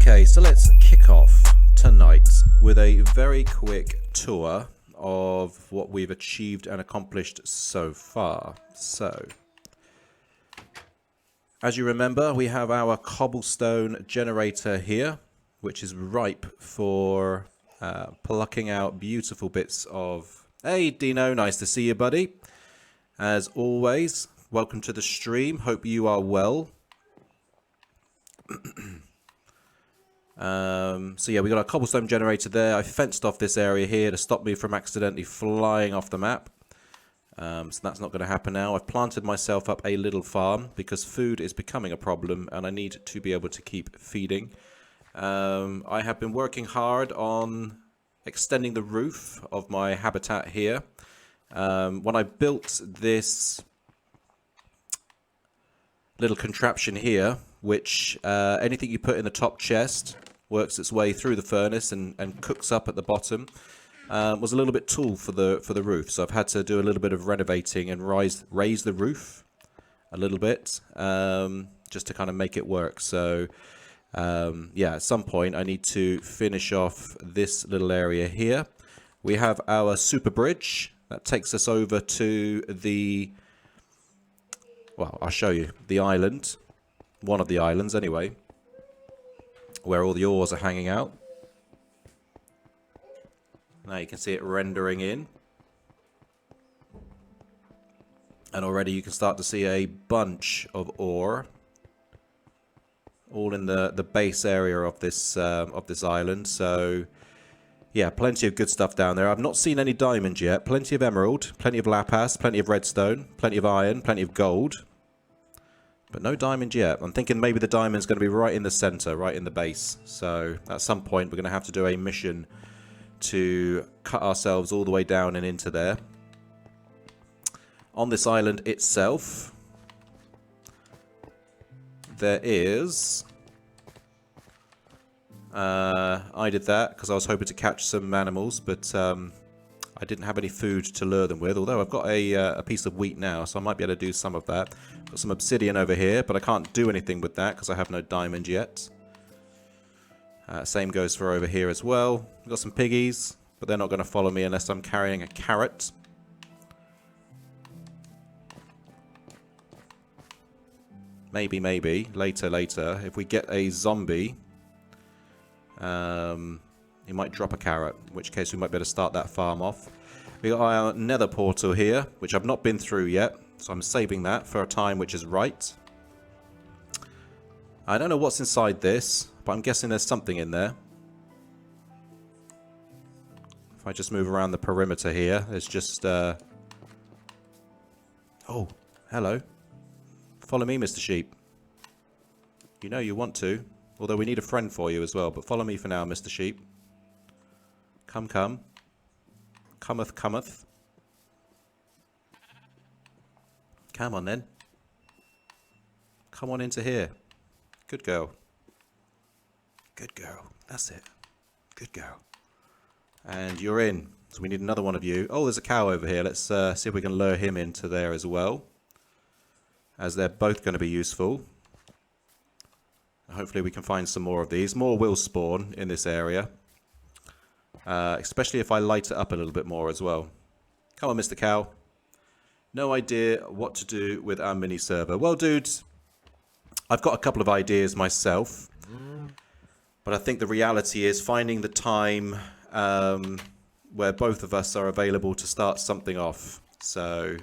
Okay, so let's kick off tonight with a very quick tour of what we've achieved and accomplished so far. So, as you remember, we have our cobblestone generator here, which is ripe for plucking out beautiful bits of... Hey, Dino, nice to see you, buddy. As always, welcome to the stream. Hope you are well. So yeah, we got our cobblestone generator there. I fenced off this area here to stop me from accidentally flying off the map. So that's not going to happen now. I've planted myself up a little farm because food is becoming a problem and I need to be able to keep feeding. I have been working hard on extending the roof of my habitat here. When I built this little contraption here, which anything you put in the top chest works its way through the furnace and cooks up at the bottom, was a little bit tall for the roof. So I've had to do a little bit of renovating and raise the roof a little bit just to kind of make it work. So yeah, at some point I need to finish off this little area here. We have our super bridge that takes us over to the... Well, I'll show you the island. One of the islands anyway, where all the ores are hanging out. Now you can see it rendering in, and already you can start to see a bunch of ore all in the base area of this island. So yeah, plenty of good stuff down there. I've not seen any diamonds yet. Plenty of emerald, plenty of lapis, plenty of redstone, plenty of iron, plenty of gold. But no diamond yet. I'm thinking maybe the diamond's going to be right in the center, right in the base. So at some point we're going to have to do a mission to cut ourselves all the way down and into there. On this island itself, there is... I did that because I was hoping to catch some animals, but I didn't have any food to lure them with, although I've got a piece of wheat now, so I might be able to do some of that. Got some obsidian over here, but I can't do anything with that because I have no diamond yet. Same goes for over here as well. We've got some piggies, but they're not going to follow me unless I'm carrying a carrot. Maybe, later, if we get a zombie, he might drop a carrot, in which case we might be able to start that farm off. We got our nether portal here, which I've not been through yet, so I'm saving that for a time which is right. I don't know what's inside this, but I'm guessing there's something in there. If I just move around the perimeter here, there's just... Oh, hello. Follow me, Mr. Sheep. You know you want to. Although we need a friend for you as well, but follow me for now, Mr. Sheep. Come, come. Cometh, cometh. Come on, then. Come on into here. Good girl. Good girl. That's it. Good girl. And you're in. So we need another one of you. Oh, there's a cow over here. Let's see if we can lure him into there as well, as they're both going to be useful. Hopefully we can find some more of these. More will spawn in this area. Especially if I light it up a little bit more as well. Come on, Mr. Cow. No idea what to do with our mini server. Well, dudes, I've got a couple of ideas myself. But I think the reality is finding the time where both of us are available to start something off. So,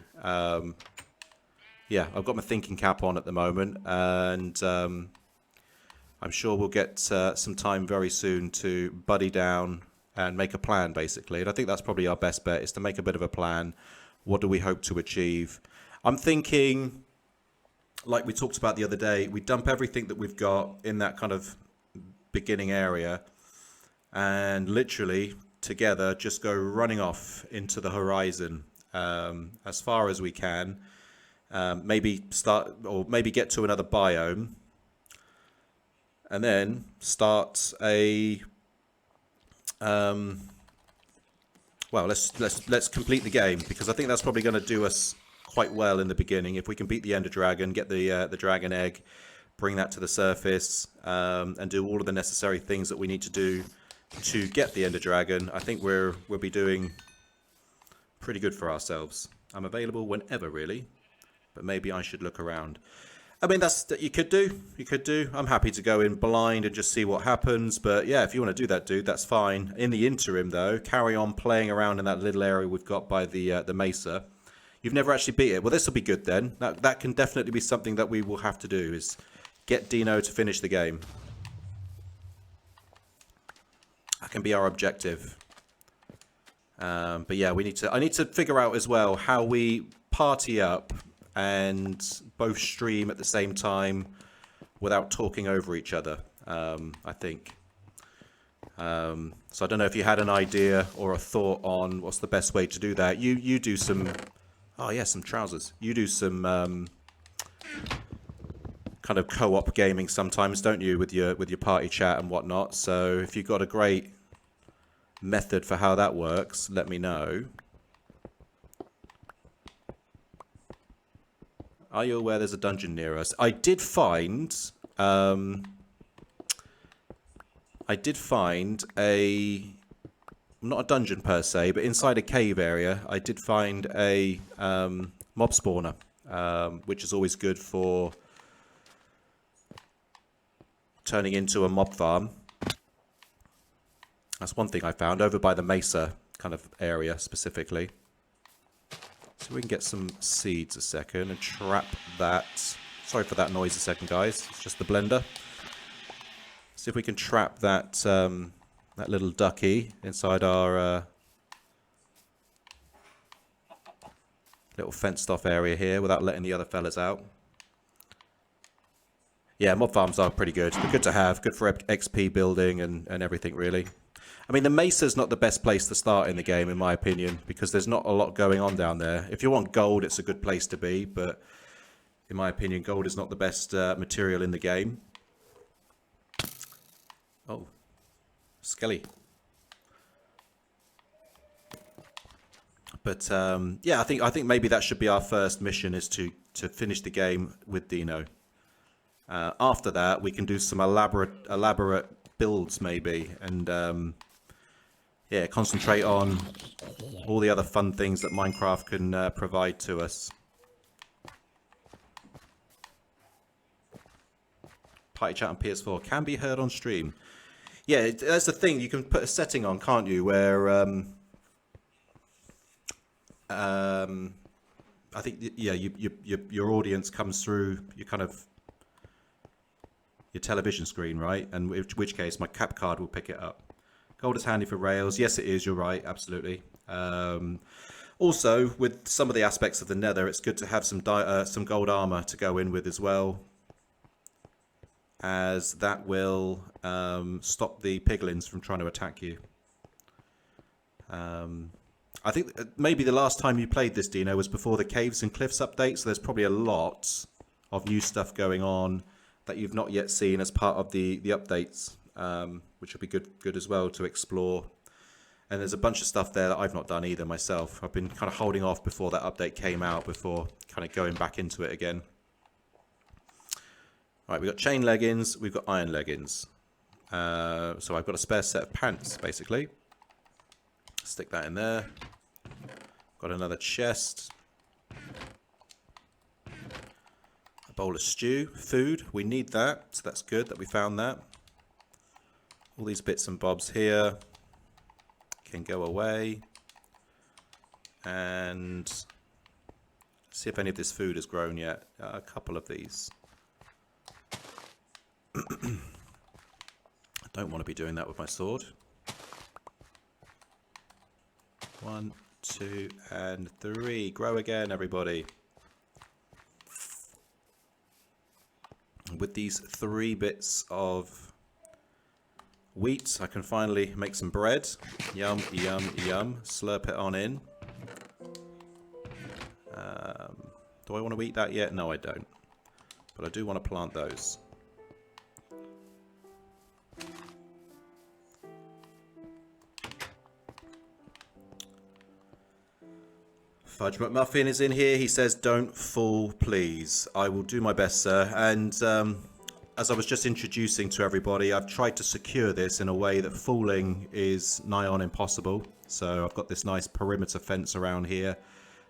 yeah, I've got my thinking cap on at the moment. And... I'm sure we'll get some time very soon to buddy down and make a plan, basically. And I think that's probably our best bet, is to make a bit of a plan. What do we hope to achieve? I'm thinking, like we talked about the other day, we dump everything that we've got in that kind of beginning area and literally together just go running off into the horizon as far as we can. Maybe start, or maybe get to another biome. And then start a well, let's complete the game, because I think that's probably going to do us quite well in the beginning. If we can beat the Ender Dragon, get the dragon egg, bring that to the surface, and do all of the necessary things that we need to do to get the Ender Dragon, I think we'll be doing pretty good for ourselves. I'm available whenever, really, but maybe I should look around. I mean, that's that you could do. You could do. I'm happy to go in blind and just see what happens. But yeah, if you want to do that, dude, that's fine. In the interim, though, carry on playing around in that little area we've got by the mesa. You've never actually beat it. Well, this will be good then. That can definitely be something that we will have to do, is get Dino to finish the game. That can be our objective. But yeah, I need to figure out as well how we party up and both stream at the same time without talking over each other, I think. So I don't know if you had an idea or a thought on what's the best way to do that. You do some... Oh yeah, some trousers. You do some kind of co-op gaming sometimes, don't you, with your party chat and whatnot. So if you've got a great method for how that works, let me know. Are you aware there's a dungeon near us? I did find a, not a dungeon per se, but inside a cave area, I did find a mob spawner, which is always good for turning into a mob farm. That's one thing I found over by the mesa kind of area specifically. So we can get some seeds a second and trap that. Sorry for that noise a second, guys. It's just the blender. See if we can trap that that little ducky inside our little fenced off area here without letting the other fellas out. Yeah, mob farms are pretty good. They're good to have. Good for XP building and everything, really. I mean, the mesa's not the best place to start in the game, in my opinion, because there's not a lot going on down there. If you want gold, it's a good place to be, but in my opinion, gold is not the best material in the game. Oh, Skelly. But yeah, I think maybe that should be our first mission, is to finish the game with Dino. After that, we can do some elaborate builds maybe, and yeah, concentrate on all the other fun things that Minecraft can provide to us. Party chat on PS4 can be heard on stream. Yeah, that's the thing. You can put a setting on, can't you, where I think yeah, your audience comes through your kind of your television screen, right? And in which case my cap card will pick it up. Gold is handy for rails. Yes, it is. You're right. Absolutely. Also, with some of the aspects of the nether, it's good to have some gold armor to go in with as well, as that will stop the piglins from trying to attack you. I think maybe the last time you played this, Dino, was before the Caves and Cliffs update, so there's probably a lot of new stuff going on that you've not yet seen as part of the updates, which will be good as well to explore. And there's a bunch of stuff there that I've not done either myself. I've been kind of holding off before that update came out, before kind of going back into it again. All right, we've got chain leggings, we've got iron leggings. So I've got a spare set of pants, basically. Stick that in there. Got another chest. A bowl of stew, food. We need that, so that's good that we found that. All these bits and bobs here can go away. And see if any of this food has grown yet. A couple of these. I don't want to be doing that with my sword. 1, 2, and 3. Grow again, everybody. With these 3 bits of wheat, I can finally make some bread. Yum, yum, yum. Slurp it on in. Do I want to eat that yet? No, I don't. But I do want to plant those. Fudge McMuffin is in here. He says, "Don't fall, please." I will do my best, sir. And as I was just introducing to everybody, I've tried to secure this in a way that falling is nigh on impossible. So I've got this nice perimeter fence around here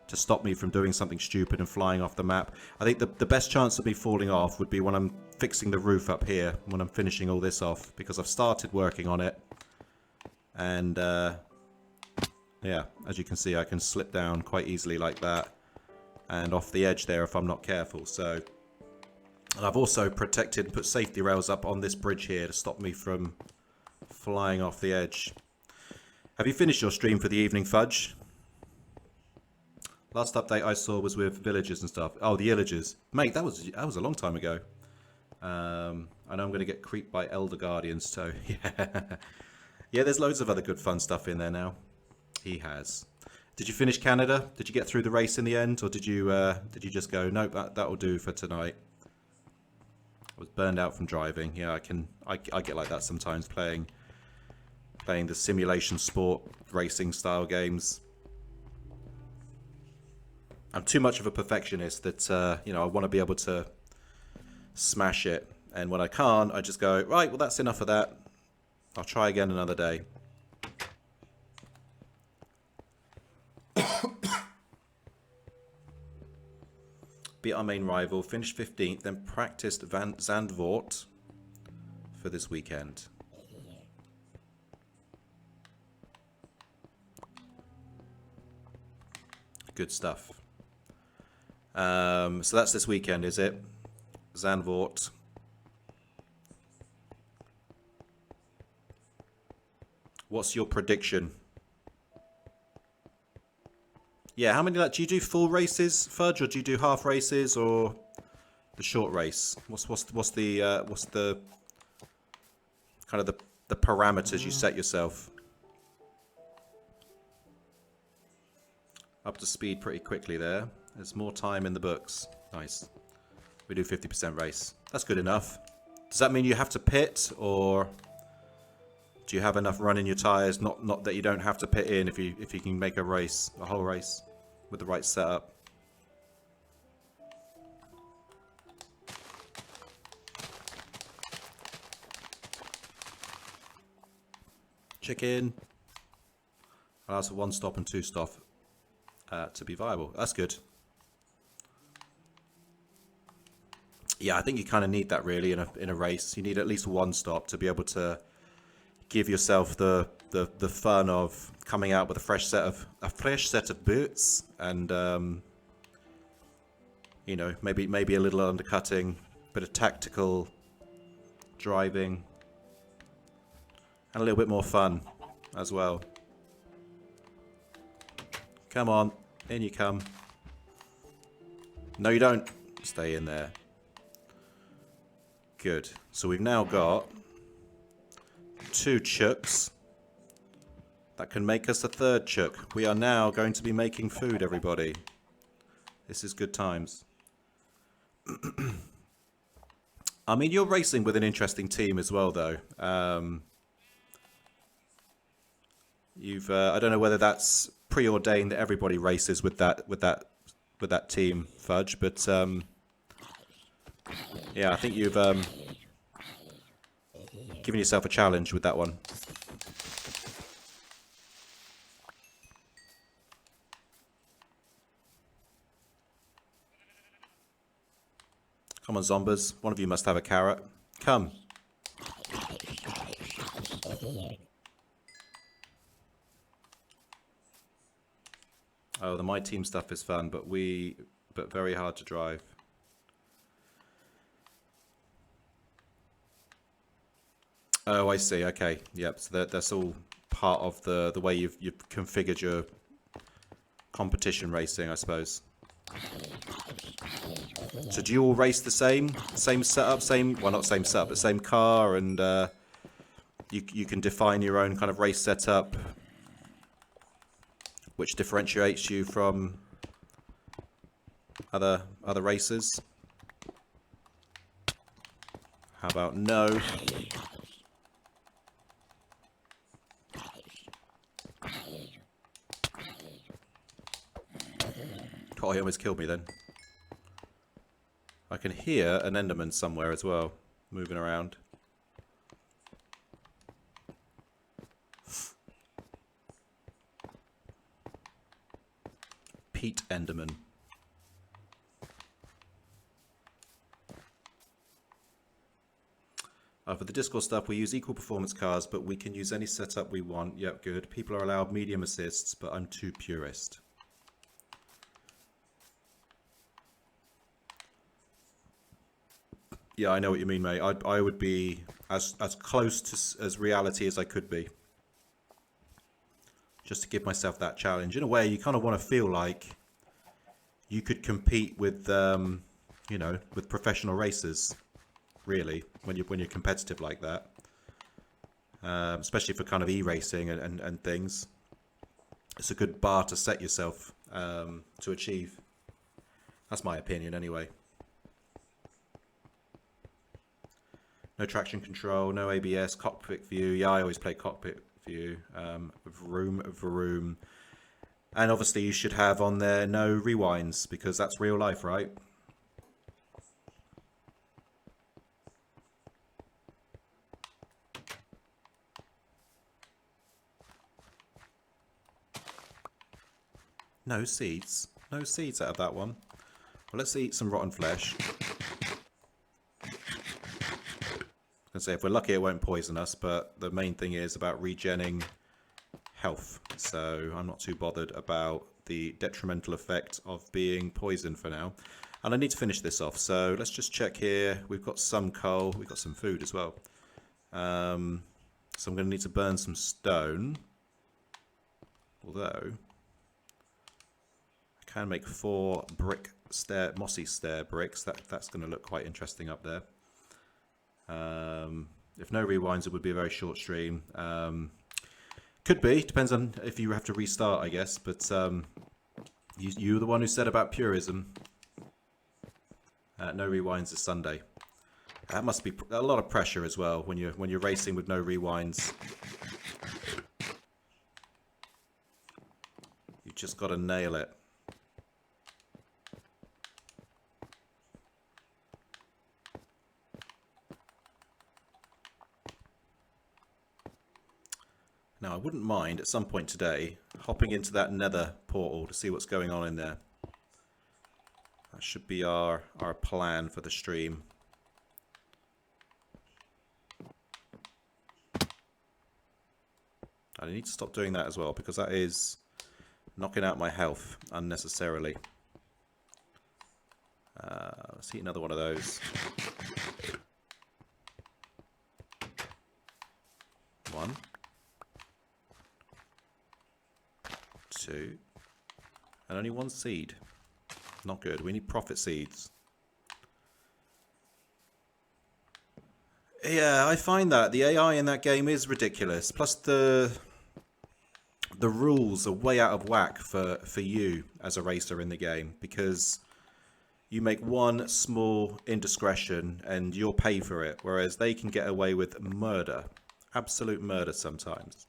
to stop me from doing something stupid and flying off the map. I think the best chance of me falling off would be when I'm fixing the roof up here, when I'm finishing all this off, because I've started working on it. And yeah, as you can see, I can slip down quite easily like that and off the edge there if I'm not careful. So, and I've also protected and put safety rails up on this bridge here to stop me from flying off the edge. Have you finished your stream for the evening, Fudge? Last update I saw was with villagers and stuff. Oh, the illagers. Mate, that was a long time ago. I know I'm going to get creeped by Elder Guardians, so yeah. Yeah, there's loads of other good fun stuff in there now. He has. Did you finish Canada? Did you get through the race in the end? Or did you just go, nope, that'll do for tonight? I was burned out from driving. Yeah, I get like that sometimes playing the simulation sport racing style games. I'm too much of a perfectionist that, you know, I want to be able to smash it. And when I can't, I just go, right, well, that's enough of that. I'll try again another day. Beat our main rival, finished 15th, then practiced Zandvoort for this weekend. Good stuff. So that's this weekend, is it? Zandvoort. What's your prediction? Yeah, how many do you do full races, Fudge, or do you do half races or the short race? What's the kind of the parameters you set yourself? Up to speed pretty quickly there. There's more time in the books. Nice. We do 50% race. That's good enough. Does that mean you have to pit, or do you have enough run in your tires? Not that you don't have to pit in if you can make a whole race with the right setup. Chicken. Allows for 1 stop and 2 stop to be viable. That's good. Yeah, I think you kind of need that really in a race. You need at least 1 stop to be able to give yourself the fun of coming out with a fresh set of boots and you know, maybe a little undercutting, bit of tactical driving, and a little bit more fun as well. Come on, in you come. No, you don't. Stay in there. Good. So we've now got 2 chooks. That can make us a 3rd chook. We are now going to be making food, everybody. This is good times. I mean, you're racing with an interesting team as well, though. I don't know whether that's preordained that everybody races with that team, Fudge, but yeah, I think you've given yourself a challenge with that one. Come on, zombies. One of you must have a carrot. Come. Oh, the My Team stuff is fun, but very hard to drive. Oh, I see. Okay. Yep. So that's all part of the way you've configured your competition racing, I suppose. So do you all race the same setup, well, not same setup, but same car, and you can define your own kind of race setup, which differentiates you from other racers? How about no? Oh, he almost killed me then. I can hear an Enderman somewhere as well. moving around. Pete Enderman. For the Discord stuff, we use equal performance cars, but we can use any setup we want. Yep, good. People are allowed medium assists, but I'm too purist. Yeah, I know what you mean, mate. I would be as close to as reality as I could be. Just to give myself that challenge. In a way, you kind of want to feel like you could compete with, you know, with professional racers. Really, when you're competitive like that, especially for kind of e-racing and things, it's a good bar to set yourself to achieve. That's my opinion, anyway. No traction control, no ABS, cockpit view. Yeah, I always play cockpit view. Vroom. And obviously, you should have on there no rewinds because that's real life, right? No seeds. No seeds out of that one. Well, let's eat some rotten flesh. I can say if we're lucky it won't poison us, but the main thing is about regenning health. So I'm not too bothered about the detrimental effect of being poisoned for now. And I need to finish this off. So let's just check here. We've got some coal. We've got some food as well. So I'm going to need to burn some stone. Although can make 4 mossy stair bricks. That's going to look quite interesting up there. If no rewinds, it would be a very short stream. Could be, depends on if you have to restart, I guess. But you're the one who said about purism. No rewinds is Sunday. That must be a lot of pressure as well when you're racing with no rewinds. You just got to nail it. Now, I wouldn't mind at some point today hopping into that nether portal to see what's going on in there. That should be our plan for the stream. I need to stop doing that as well because that is knocking out my health unnecessarily. Let's eat another one of those. 1. 2, and only 1 seed. Not good. We need profit seeds. Yeah, I find that the AI in that game is ridiculous. Plus the rules are way out of whack for you as a racer in the game because you make one small indiscretion and you'll pay for it, whereas they can get away with murder, absolute murder sometimes.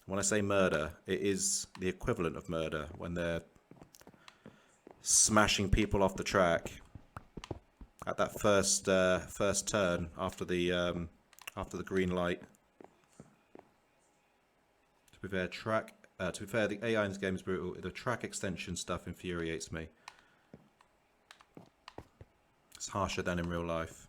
When I say murder, it is the equivalent of murder when they're smashing people off the track at that first turn after the green light. To be fair, the AI in this game is brutal. The track extension stuff infuriates me. It's harsher than in real life.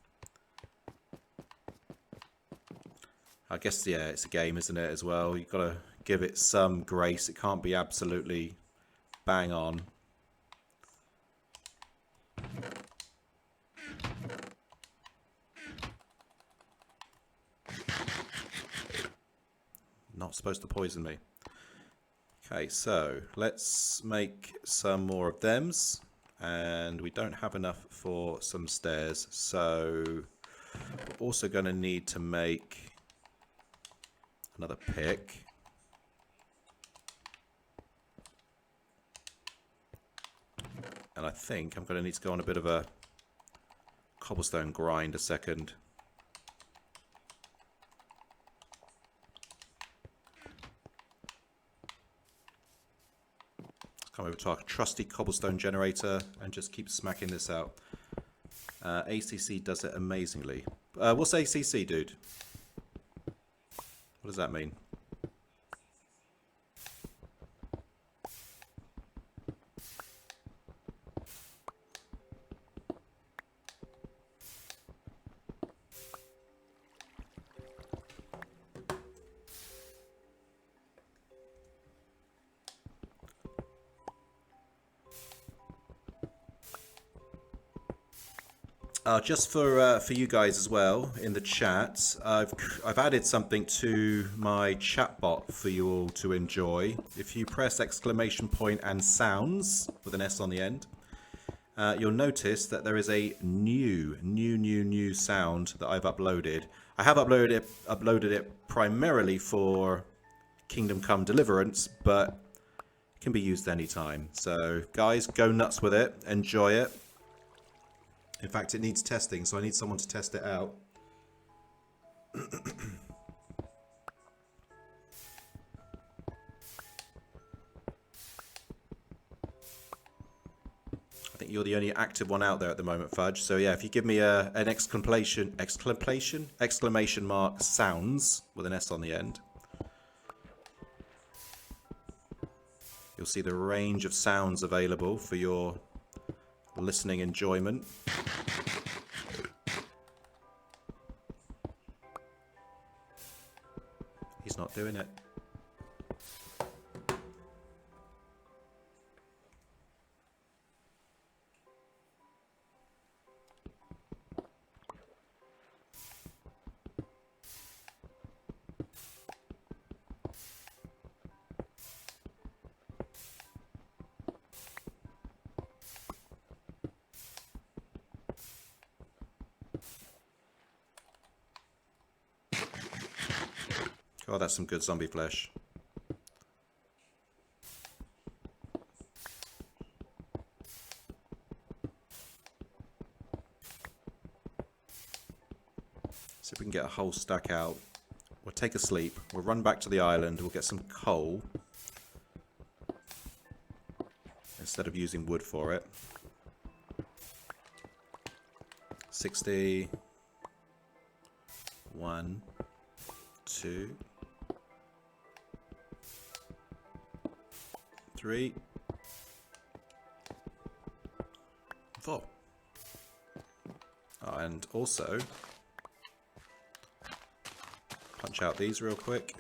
I guess, yeah, it's a game, isn't it, as well? You've got to give it some grace. It can't be absolutely bang on. Not supposed to poison me. Okay, so let's make some more of thems. And we don't have enough for some stairs. So we're also going to need to make another pick. And I think I'm going to need to go on a bit of a cobblestone grind a second. Let's come over to our trusty cobblestone generator and just keep smacking this out. ACC does it amazingly. We'll say CC, dude. What does that mean? Just for you guys as well in the chat, I've added something to my chat bot for you all to enjoy. If you press exclamation point and sounds with an S on the end, you'll notice that there is a new sound that I've uploaded. I have uploaded it primarily for Kingdom Come Deliverance, but it can be used anytime. So guys, go nuts with it, enjoy it. In fact, it needs testing, so I need someone to test it out. I think you're the only active one out there at the moment, Fudge. So yeah, if you give me an exclamation mark sounds with an S on the end, you'll see the range of sounds available for your listening enjoyment. He's not doing it. Oh, that's some good zombie flesh. See if we can get a whole stack out. We'll take a sleep. We'll run back to the island. We'll get some coal instead of using wood for it. 60. 1, 2, 3, 4. Oh, and also punch out these real quick.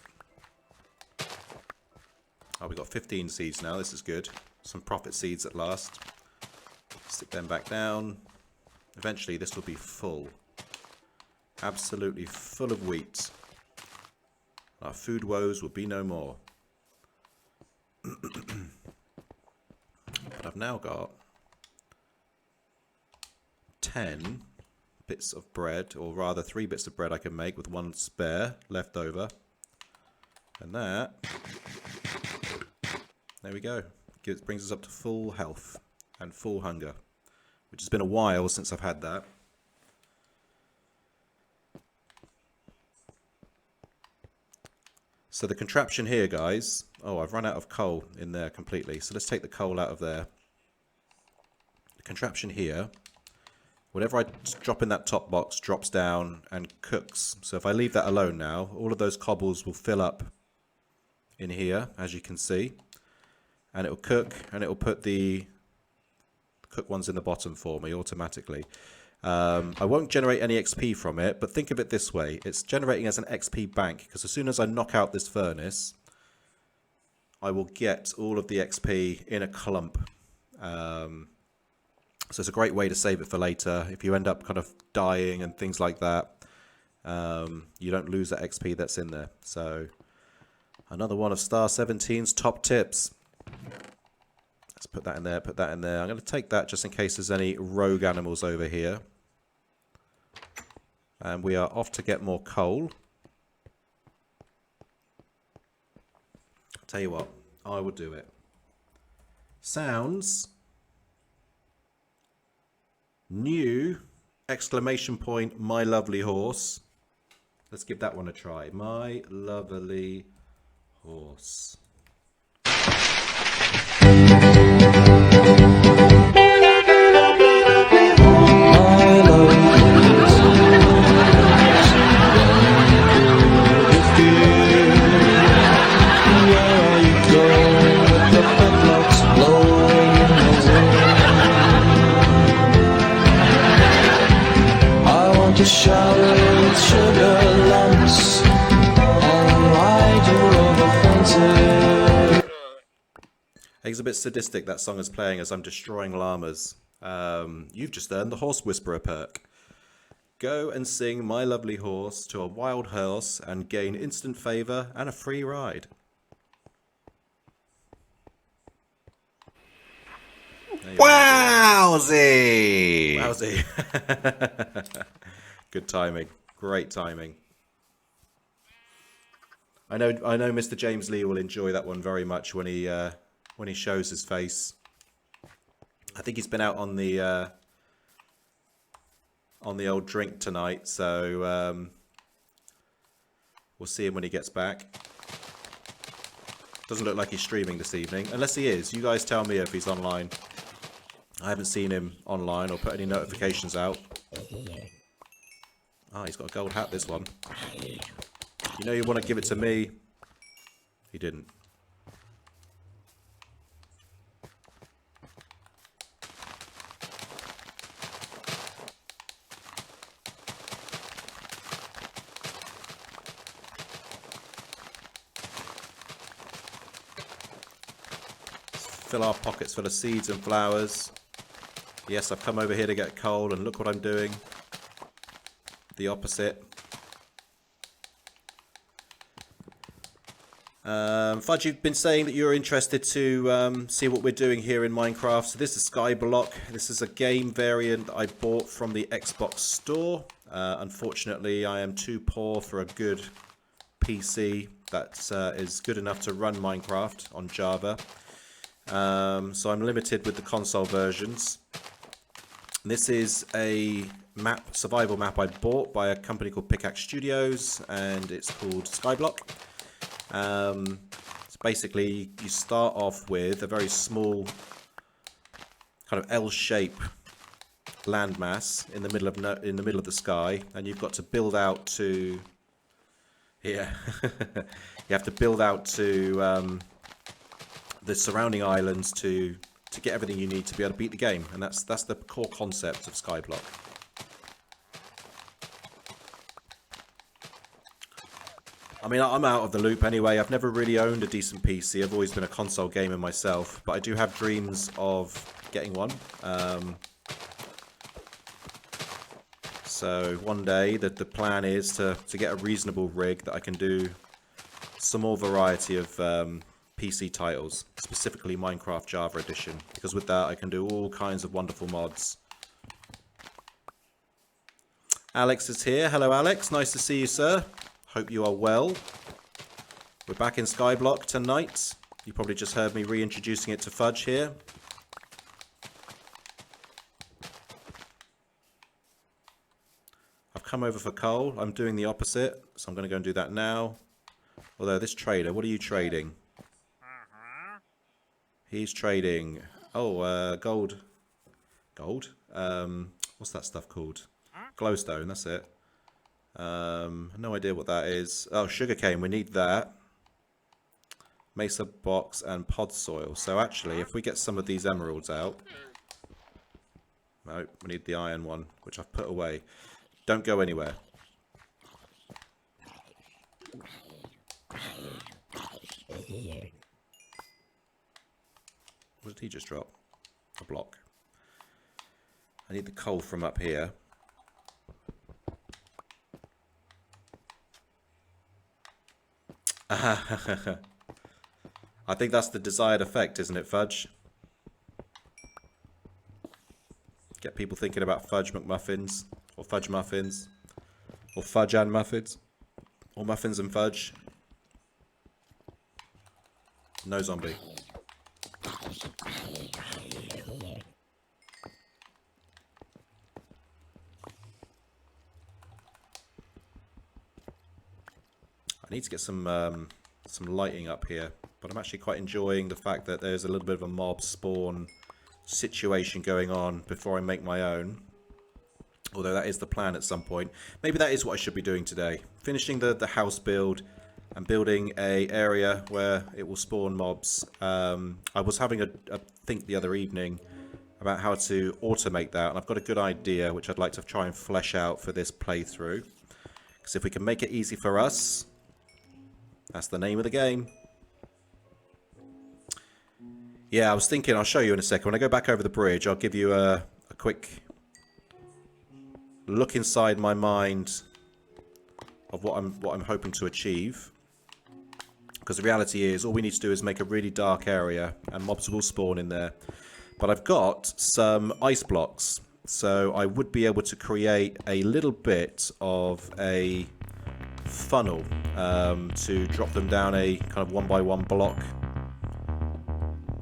Oh, we got 15 seeds now. This is good. Some profit seeds at last. Stick them back down. Eventually this will be full. Absolutely full of wheat. Our food woes will be no more. But I've now got 10 bits of bread, or rather 3 bits of bread I can make with 1 spare left over. And that, there we go. It brings us up to full health and full hunger, which has been a while since I've had that. So the contraption here, guys, oh, I've run out of coal in there completely. So let's take the coal out of there. The contraption here, whatever I drop in that top box drops down and cooks. So if I leave that alone now, all of those cobbles will fill up in here, as you can see. And it will cook, and it will put the cook ones in the bottom for me automatically. I won't generate any XP from it, but think of it this way. It's generating as an XP bank, because as soon as I knock out this furnace, I will get all of the XP in a clump. So it's a great way to save it for later. If you end up kind of dying and things like that, you don't lose that XP that's in there. So another one of Star 17's top tips. Let's put that in there, put that in there. I'm going to take that just in case there's any rogue animals over here. And we are off to get more coal. I'll tell you what, I will do it. Sounds new exclamation point, my lovely horse. Let's give that one a try. My lovely horse. It's a bit sadistic, that song is playing as I'm destroying llamas. You've just earned the Horse Whisperer perk. Go and sing My Lovely Horse to a wild horse and gain instant favour and a free ride. Wowsy! Wowsy. Good timing. Great timing. I know Mr. James Lee will enjoy that one very much when he shows his face. I think he's been out on the old drink tonight, so we'll see him when he gets back. Doesn't look like he's streaming this evening, unless he is. You guys tell me if he's online. I haven't seen him online or put any notifications out. Ah, he's got a gold hat, this one. You know you want to give it to me. He didn't. Fill our pockets full of seeds and flowers. Yes, I've come over here to get coal, and look what I'm doing. The opposite. Fudge, you've been saying that you're interested to see what we're doing here in Minecraft. So this is Skyblock. This is a game variant that I bought from the Xbox store. Unfortunately, I am too poor for a good PC that is good enough to run Minecraft on Java. So I'm limited with the console versions. This is a survival map I bought by a company called Pickaxe Studios, and it's called Skyblock. So basically, you start off with a very small kind of L-shape landmass in the middle of the sky, and you've got to build out to here. You have to build out to the surrounding islands to get everything you need to be able to beat the game, and that's the core concept of Skyblock. I mean, I'm out of the loop anyway. I've never really owned a decent PC. I've always been a console gamer myself, but I do have dreams of getting one. So one day the plan is to get a reasonable rig that I can do some more variety of PC titles, specifically Minecraft Java Edition, because with that I can do all kinds of wonderful mods. Alex is here. Hello Alex, nice to see you, sir. Hope you are well. We're back in Skyblock tonight. You probably just heard me reintroducing it to Fudge here. I've come over for coal. I'm doing the opposite, so I'm going to go and do that now. Although this trader, what are you trading? He's trading, gold. Gold? What's that stuff called? Glowstone, that's it. No idea what that is. Oh, sugarcane, we need that. Mesa box and pod soil. So actually, if we get some of these emeralds out. No, we need the iron one, which I've put away. Don't go anywhere. What did he just drop? A block. I need the coal from up here. I think that's the desired effect, isn't it, Fudge? Get people thinking about Fudge McMuffins, or Fudge Muffins, or Fudge and Muffins, or Muffins and Fudge. No zombie. I need to get some lighting up here, but I'm actually quite enjoying the fact that there's a little bit of a mob spawn situation going on before I make my own. Although that is the plan at some point. Maybe that is what I should be doing today. Finishing the house build and building a area where it will spawn mobs. I was having a think the other evening about how to automate that, and I've got a good idea which I'd like to try and flesh out for this playthrough. Because if we can make it easy for us, that's the name of the game. Yeah, I was thinking, I'll show you in a second. When I go back over the bridge, I'll give you a quick look inside my mind of what I'm hoping to achieve. Because the reality is, all we need to do is make a really dark area, and mobs will spawn in there. But I've got some ice blocks, so I would be able to create a little bit of a funnel to drop them down a kind of 1x1 block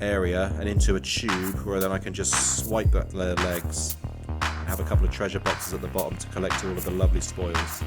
area and into a tube, where then I can just swipe their legs and have a couple of treasure boxes at the bottom to collect all of the lovely spoils.